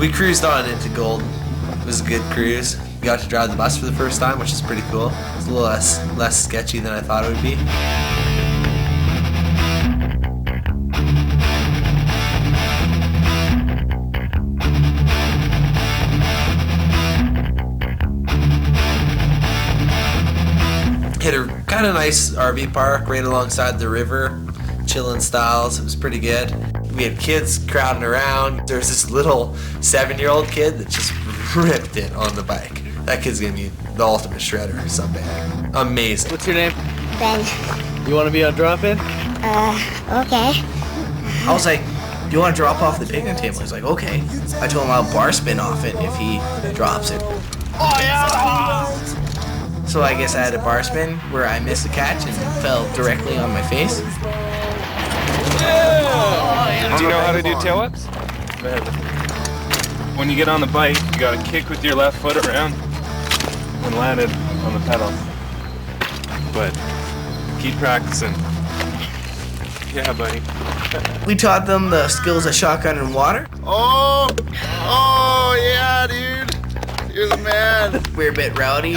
We cruised on into Golden. It was a good cruise. We got to drive the bus for the first time, which is pretty cool. It's a little less sketchy than I thought it would be. Hit a kind of nice RV park right alongside the river, chilling styles. It was pretty good. We had kids crowding around. There was this little 7-year-old kid that just ripped it on the bike. That kid's gonna be the ultimate shredder someday. Amazing. What's your name? Ben. You want to be on drop-in? Okay. I was like, do you want to drop off the picnic table? He's like, okay. I told him I'll bar spin off it if he drops it. Oh, yeah! So I guess I had a bar spin where I missed the catch and fell directly on my face. Yeah. Do you know how to do tail whips? When you get on the bike, you gotta kick with your left foot around and land it on the pedal. But keep practicing. Yeah, buddy. We taught them the skills of shotgun and water. Oh yeah, dude. You're the man. We were a bit rowdy.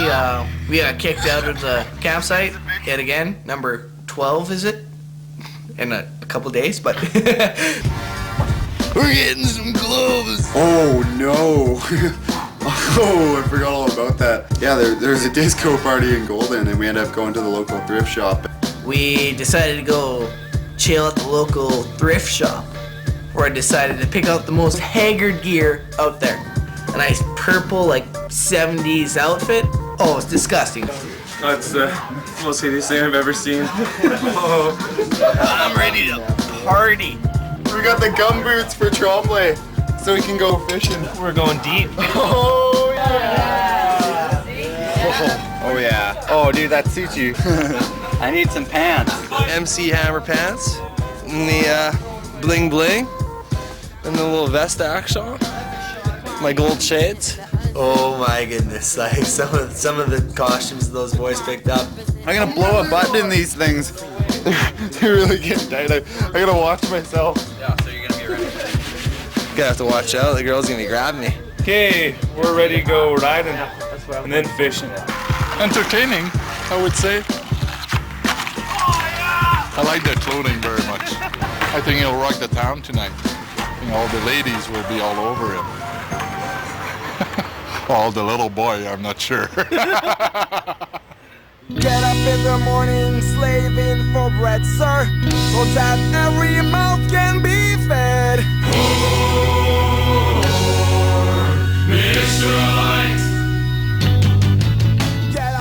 We got kicked out of the campsite yet again. Number 12, is it? In a couple days, but We're getting some gloves. Oh no. Oh, I forgot all about that. Yeah, there's a disco party in Golden and we ended up going to the local thrift shop. we decided to go chill at the local thrift shop, where I decided to pick out the most haggard gear out there. A nice purple, like, 70s outfit. Oh, it's disgusting. That's the most hideous thing I've ever seen. Oh. I'm ready to party. We got the gum boots for Tremblay, so we can go fishing. We're going deep. Oh yeah! Oh yeah. Oh dude, that suits you. I need some pants. MC Hammer pants, and the bling bling, and the little vest action. My gold shades. Oh my goodness! Like some of the costumes those boys picked up. I'm gonna blow a button in these things. They're really getting tight. I gotta watch myself. Yeah, so you're gonna be ready. Gonna have to watch out. The girl's gonna be grabbing me. Okay, we're ready to go riding and then fishing. Entertaining, I would say. I like their clothing very much. I think he'll rock the town tonight. I think all the ladies will be all over him. All the little boy, I'm not sure. Get up in the morning, slaving for bread, sir, so that every mouth can be fed.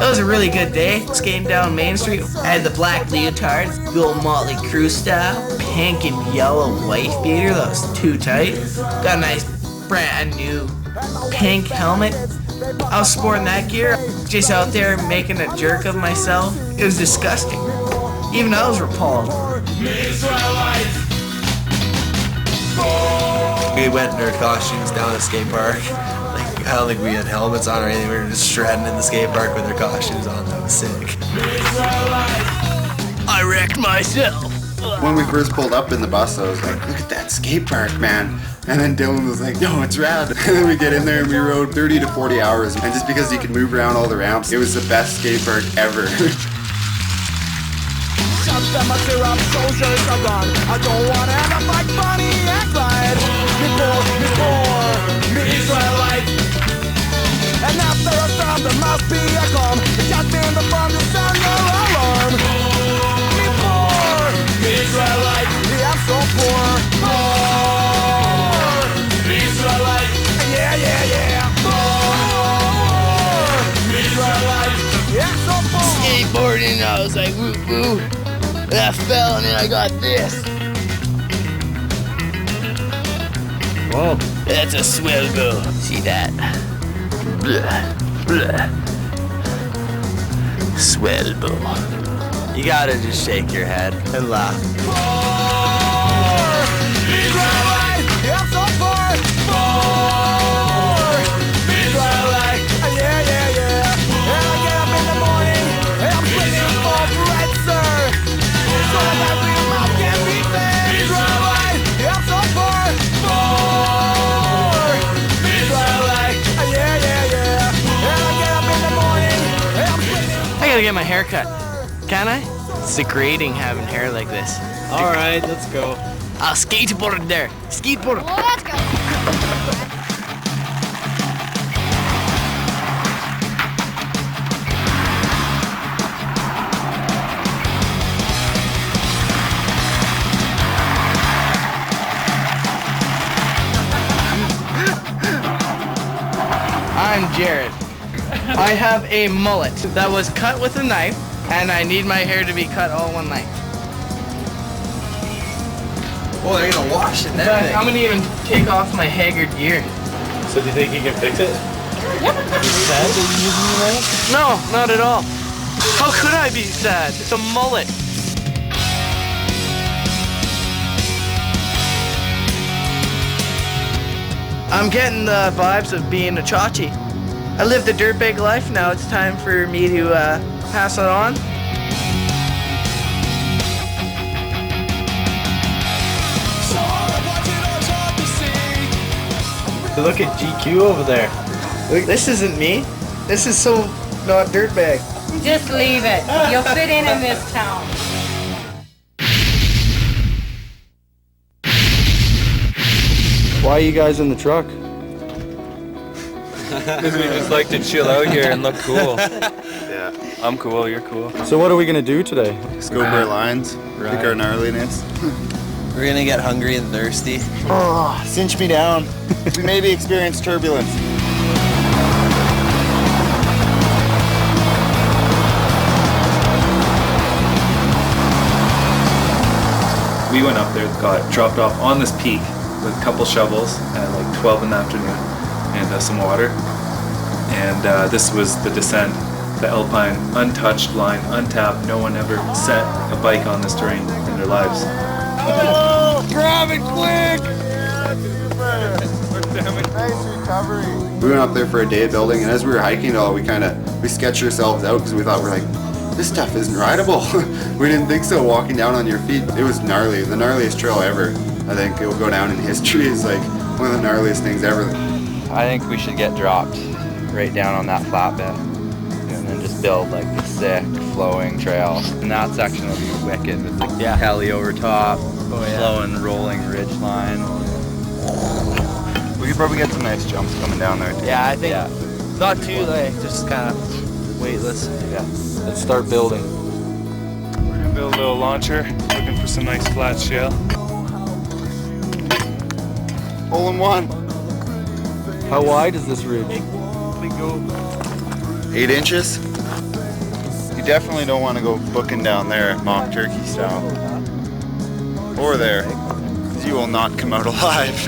It was a really good day. Skating down Main Street. I had the black leotards, the old Motley Crue style, pink and yellow wife beater that was too tight. Got a nice brand new pink helmet. I was sporting that gear, just out there making a jerk of myself. It was disgusting. Even I was repelled. We went in our costumes down at the skate park. Like, I don't think we had helmets on or anything. We were just shredding in the skate park with our costumes on. That was sick. I wrecked myself. When we first pulled up in the bus, I was like, look at that skate park, man. And then Dylan was like, no, it's rad. And then we get in there and we rode 30 to 40 hours. And just because you could move around all the ramps, it was the best skate park ever. I don't want to have a fight, Bonnie and Clyde. Before, Israelite. And after a storm, there must be a calm. It's just been the fun to sound your alarm. Before, Israelite. Yeah, I'm so poor. Poor, Israelite. Yeah, yeah, yeah. Poor, Israelite. Yeah, I'm so poor. Skateboarding, I was like, woo woo. And I fell and then I got this. Whoa. That's a swell go. See that? Blah, blah. Swell go. You gotta just shake your head and laugh. Israelite, yeah, I'm so poor. Poor, Israelite. Yeah, yeah, yeah. And I get up in the morning and I'm screaming for bread, sir. So that every mouth can be fed. Israelite, yeah, I'm so poor. Poor, gotta get my hair cut. Can I? It's degrading having hair like this. Alright, let's go. I'll skateboard there. Skateboard. Let's go. I'm Jared. I have a mullet that was cut with a knife, and I need my hair to be cut all one night. Oh, they're gonna wash it. I'm gonna even take off my haggard gear. So do you think you can fix it? Yep. Are you sad that you're using the knife? No, not at all. How could I be sad? It's a mullet. I'm getting the vibes of being a chachi. I live the dirtbag life, now it's time for me to pass it on. Look at GQ over there. This isn't me. This is so not dirtbag. Just leave it. You'll fit in this town. Why are you guys in the truck? Because we just like to chill out here and look cool. Yeah. I'm cool, you're cool. So what are we gonna do today? Scope our lines, pick our gnarliness. We're gonna get hungry and thirsty. Oh, cinch me down. We maybe experience turbulence. We went up there, got dropped off on this peak with a couple shovels at like 12 in the afternoon and some water. And this was the descent, the Alpine, untouched line, untapped. No one ever set a bike on this terrain in their lives. Oh, grab it quick! Nice recovery. We went up there for a day of building, and as we were hiking it all, we sketched ourselves out because we thought, we're like, this stuff isn't rideable. We didn't think so, walking down on your feet. It was gnarly, the gnarliest trail ever. I think it will go down in history as like one of the gnarliest things ever. I think we should get dropped right down on that flatbed and then just build like the sick flowing trail. And that section will be wicked with the Kelli over top, flowing rolling ridge line. We could probably get some nice jumps coming down there too. Yeah, I think not too like just kind of weightless. Yeah. Let's start building. We're gonna build a little launcher, looking for some nice flat shale. Hole in one. How wide is this ridge? 8 inches. You definitely don't want to go booking down there, mock turkey style. Or there, because you will not come out alive.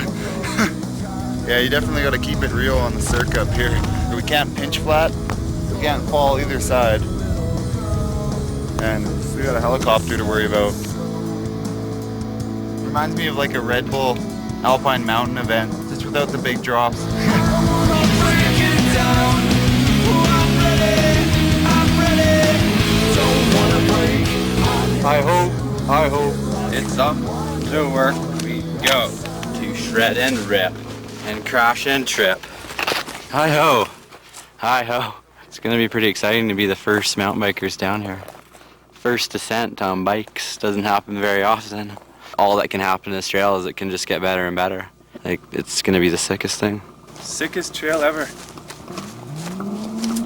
Yeah, you definitely got to keep it real on the circuit up here. We can't pinch flat, we can't fall either side. And we got a helicopter to worry about. Reminds me of like a Red Bull Alpine mountain event, just without the big drops. I hope. It's up to work we go to shred and rip and crash and trip. Hi-ho. Hi-ho. It's gonna be pretty exciting to be the first mountain bikers down here. First descent on bikes doesn't happen very often. All that can happen in this trail is it can just get better and better. Like, it's gonna be the sickest thing. Sickest trail ever.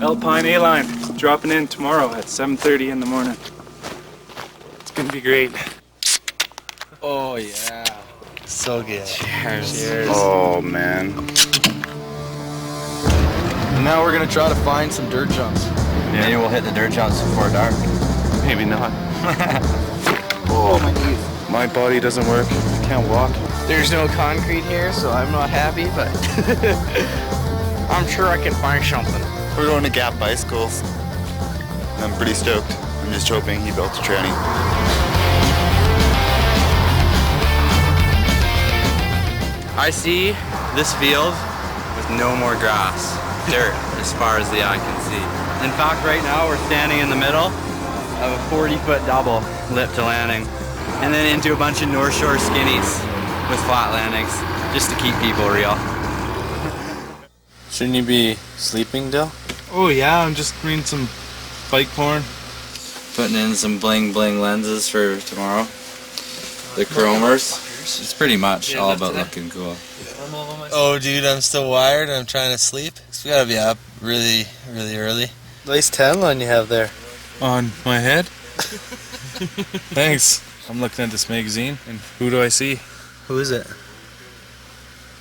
Alpine A-line, dropping in tomorrow at 7:30 in the morning. It's gonna be great. Oh yeah. So good. Cheers. Cheers. Oh man. And now we're gonna try to find some dirt jumps. Yeah. Maybe we'll hit the dirt jumps before dark. Maybe not. Oh my knees. My body doesn't work. I can't walk. There's no concrete here, so I'm not happy, but I'm sure I can find something. We're going to Gap Bicycles. I'm pretty stoked. I'm just hoping he built a tranny. I see this field with no more grass, dirt as far as the eye can see. In fact, right now we're standing in the middle of a 40-foot double lip to landing, and then into a bunch of North Shore skinnies with flat landings, just to keep people real. Shouldn't you be sleeping, Dill? Oh yeah, I'm just reading some bike porn. Putting in some bling bling lenses for tomorrow. The chromers. It's pretty much all about looking cool. Oh, dude, I'm still wired and I'm trying to sleep. So we gotta be up really, really early. Nice tan line you have there. On my head? Thanks. I'm looking at this magazine, and who do I see? Who is it?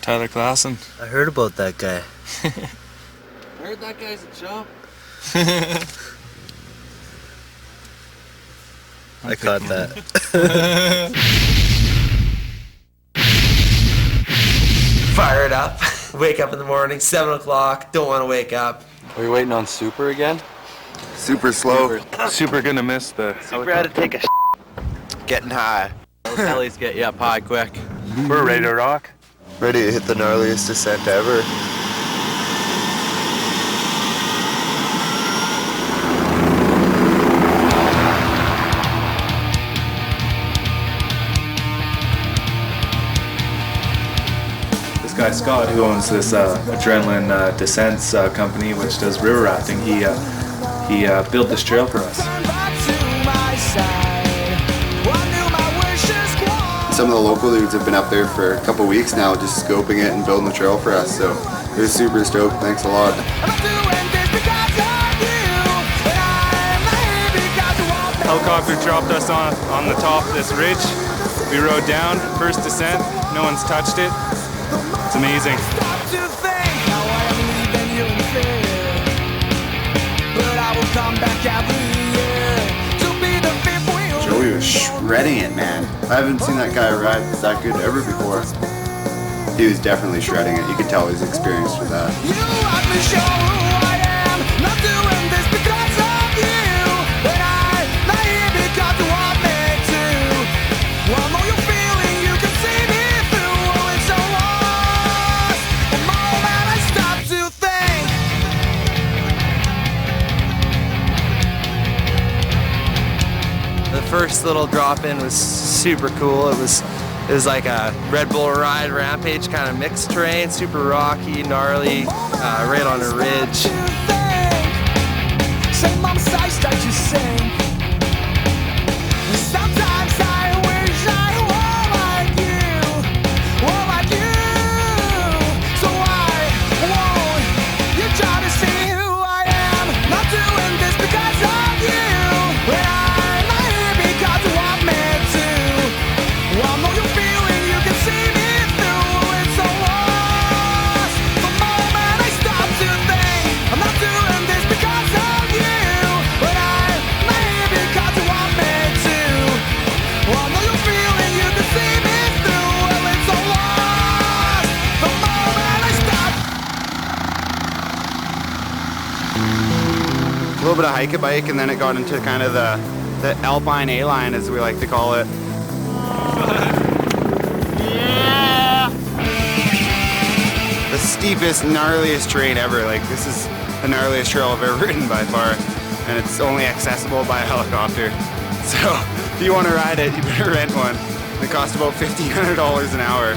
Tyler Klassen. I heard about that guy. I heard that guy's a chump. I caught that. Fire it up. Wake up in the morning, 7 o'clock. Don't want to wake up. Are we waiting on Super again? Super slow. Super gonna miss the... Super had to take a Getting high. Those hellies get you up high quick. We're ready to rock. Ready to hit the gnarliest descent ever. This guy Scott, who owns this adrenaline descents company, which does river rafting, he built this trail for us. Some of the local dudes have been up there for a couple weeks now, just scoping it and building the trail for us. So they're super stoked. Thanks a lot. Helicopter dropped us on the top of this ridge. We rode down, first descent, no one's touched it. It's amazing. Joey was shredding it, man. I haven't seen that guy ride that good ever before. He was definitely shredding it. You could tell he's experienced with that. The first little drop-in was super cool. It was like a Red Bull ride rampage kind of mixed terrain, super rocky, gnarly, right on a ridge. A little bit of hike-a-bike, and then it got into kind of the alpine A-line, as we like to call it. Yeah. The steepest, gnarliest terrain ever. Like, this is the gnarliest trail I've ever ridden by far, and it's only accessible by a helicopter. So if you want to ride it, you better rent one. It costs about $1,500 an hour.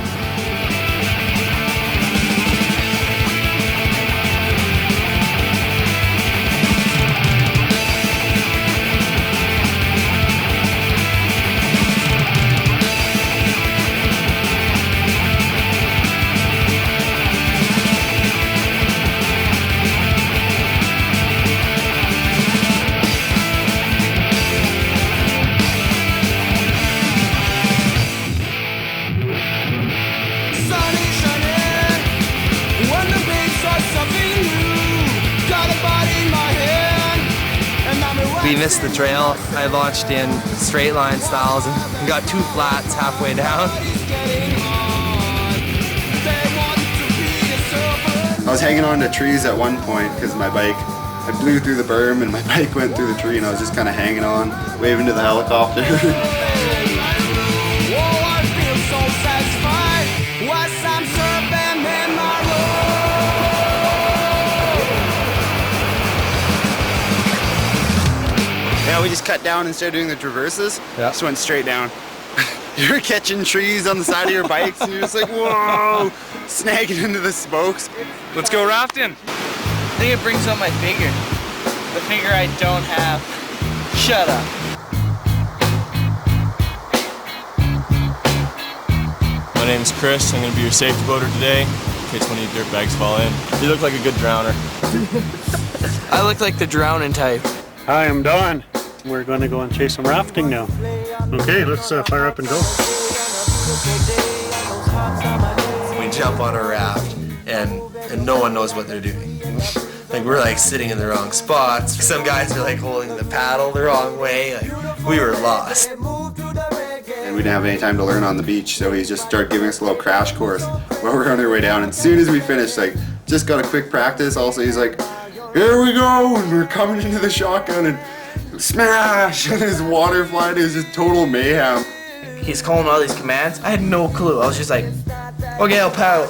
We missed the trail. I launched in straight line styles and got 2 flats halfway down. I was hanging on to trees at one point because my bike, I blew through the berm and my bike went through the tree, and I was just kind of hanging on, waving to the helicopter. Yeah, we just cut down and started doing the traverses. Yeah. Just went straight down. You're catching trees on the side of your bikes and you're just like, whoa, snagging into the spokes. Let's go rafting. I think it brings out my figure. the finger I don't have. Shut up. My name's Chris. I'm going to be your safety boater today, in case one of you dirtbags fall in. You look like a good drowner. I look like the drowning type. Hi, I'm Don. We're going to go and chase some rafting now. Okay, let's fire up and go. We jump on a raft and no one knows what they're doing. Like we're like sitting in the wrong spots. Some guys are like holding the paddle the wrong way. Like we were lost. And we didn't have any time to learn on the beach, so he just started giving us a little crash course while we're on our way down. And as soon as we finished, like just got a quick practice. Also, he's like, "Here we go!" And we're coming into the shotgun and smash! And his water flying. It was just total mayhem. He's calling all these commands. I had no clue. I was just like, okay, I'll paddle.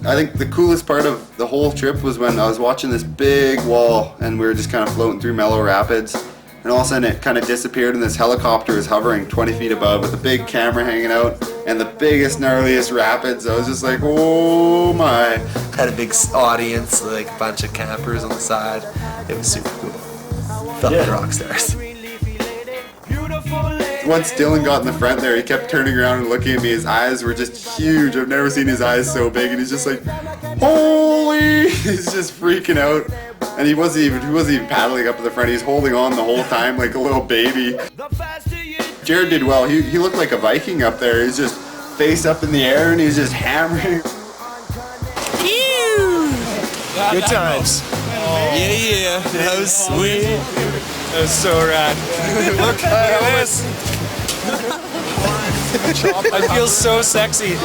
I think the coolest part of the whole trip was when I was watching this big wall and we were just kind of floating through mellow rapids, and all of a sudden it kind of disappeared and this helicopter was hovering 20 feet above with a big camera hanging out and the biggest, gnarliest rapids. I was just like, oh my. Had a big audience, like a bunch of campers on the side. It was super cool. Felt like rock stars. Once Dylan got in the front there, he kept turning around and looking at me. His eyes were just huge. I've never seen his eyes so big, and he's just like, holy! He's just freaking out. And he wasn't even paddling up to the front. He was holding on the whole time like a little baby. Jared did well. He looked like a Viking up there. He's just face up in the air and he's just hammering. Good times. Yeah. That was sweet. That was so rad. Look at this. I feel so sexy.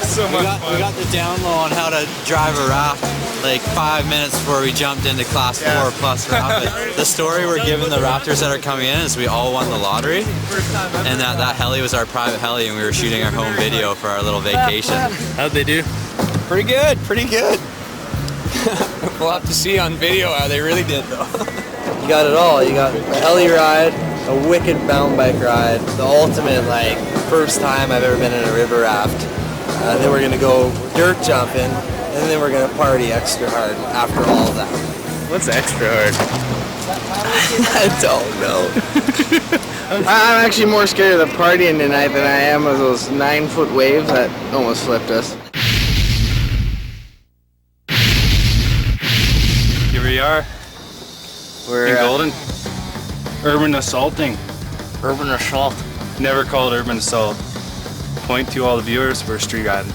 So much fun. We got the down low on how to drive a raft like 5 minutes before we jumped into Class 4 plus rapid. The story we're giving the rafters that are coming in is we all won the lottery, and that heli was our private heli, and we were shooting our home video for our little vacation. How'd they do? Pretty good. We'll have to see on video how they really did though. You got it all. You got a heli ride, a wicked mountain bike ride, the ultimate like first time I've ever been in a river raft. Then we're gonna go dirt jumping, and then we're gonna party extra hard after all of that. What's extra hard? I don't know. I'm actually more scared of the partying tonight than I am of those 9-foot waves that almost flipped us. Here we are. We're in Golden. Urban assaulting. Urban assault. Never called urban assault. Point to all the viewers, we're street riding.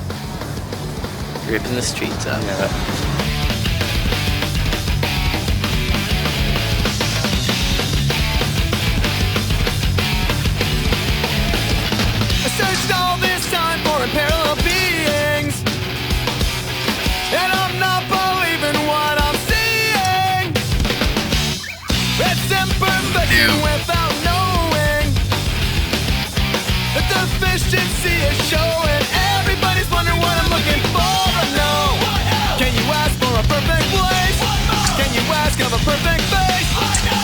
Ripping the streets up. Yeah. I searched all this time for parallel beings, and I'm not believing what I'm seeing. It's imperfection without knowing. The deficiency is showing. Everybody's wondering what I'm looking for. I know. Can you ask for a perfect place? Can you ask of a perfect face?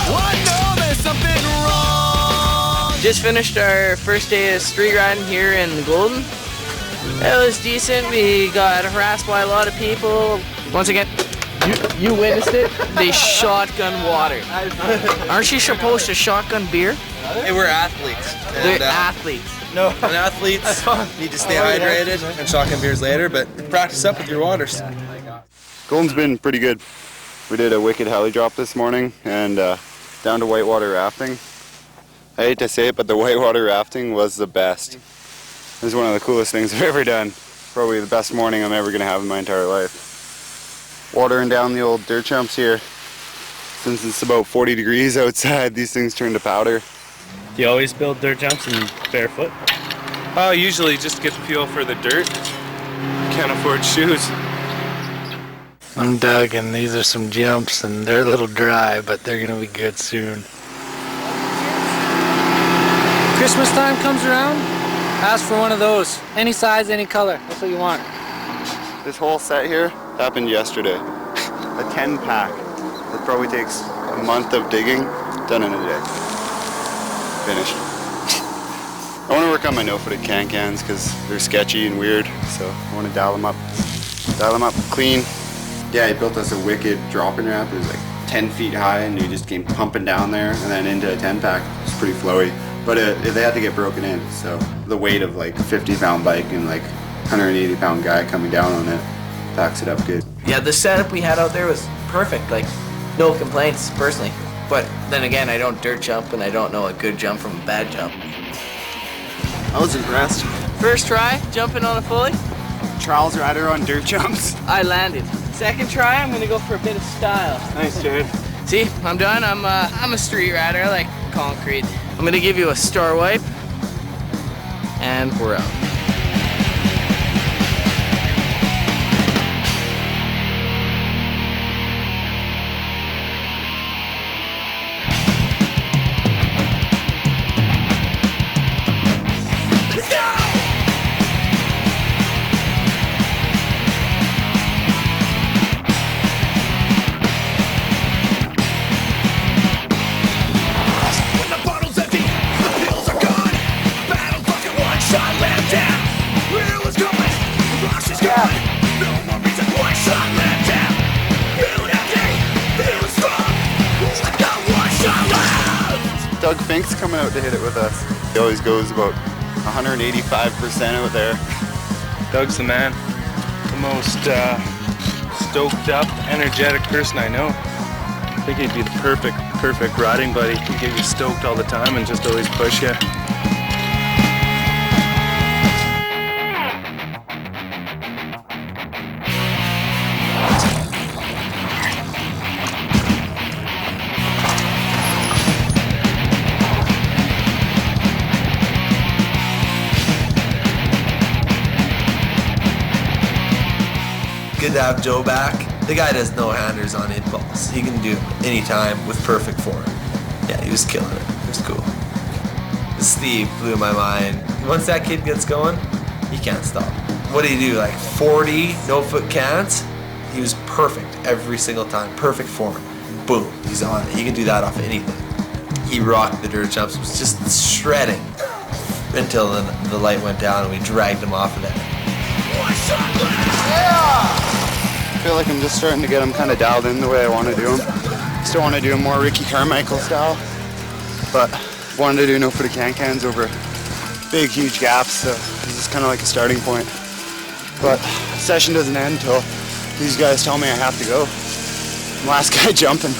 I know there's something wrong. Just finished our first day of street riding here in Golden. It was decent. We got harassed by a lot of people. Once again, you witnessed it. They shotgun water. Aren't you supposed to shotgun beer? Hey, we're athletes. They're athletes. No, and athletes need to stay hydrated and shotgun beers later, but practice up with your waters. Golden's been pretty good. We did a wicked heli drop this morning and down to whitewater rafting. I hate to say it, but the whitewater rafting was the best. It was one of the coolest things I've ever done. Probably the best morning I'm ever going to have in my entire life. Watering down the old dirt jumps here. Since it's about 40 degrees outside, these things turn to powder. Do you always build dirt jumps in barefoot? Oh, usually just to get the feel for the dirt. Can't afford shoes. I'm Doug, and these are some jumps, and they're a little dry, but they're gonna be good soon. Christmas time comes around, ask for one of those. Any size, any color. That's what you want. This whole set here happened yesterday. A 10-pack. It probably takes a month of digging, done in a day. Finished. I want to work on my no-footed can-cans because they're sketchy and weird, so I want to dial them up clean. Yeah, he built us a wicked dropping ramp. It was like 10 feet high, and you just came pumping down there and then into a 10-pack. It's pretty flowy, but they had to get broken in, so the weight of like a 50-pound bike and like 180-pound guy coming down on it packs it up good. Yeah, the setup we had out there was perfect. Like, no complaints personally. But then again, I don't dirt jump, and I don't know a good jump from a bad jump. I was impressed. First try, jumping on a fully. Trials rider on dirt jumps. I landed. Second try, I'm gonna go for a bit of style. Nice, Jared. See, I'm done. I'm a street rider. I like concrete. I'm gonna give you a star wipe, and we're out. Fink's coming out to hit it with us. He always goes about 185% out there. Doug's the man. The most stoked up, energetic person I know. I think he'd be the perfect riding buddy. He'd get you stoked all the time and just always push you. Good to have Joe back. The guy does no-handers on impulse. He can do any time with perfect form. Yeah, he was killing it. It was cool. Steve blew my mind. Once that kid gets going, he can't stop. What did he do, like 40 no-foot cans? He was perfect every single time. Perfect form. Boom, he's on it. He can do that off anything. He rocked the dirt jumps. It was just shredding until the light went down and we dragged him off of it. I feel like I'm just starting to get them kind of dialed in the way I want to do them. Still want to do a more Ricky Carmichael style, but wanted to do no-footed can-cans over big, huge gaps, so this is kind of like a starting point. But the session doesn't end until these guys tell me I have to go. I'm the last guy jumping.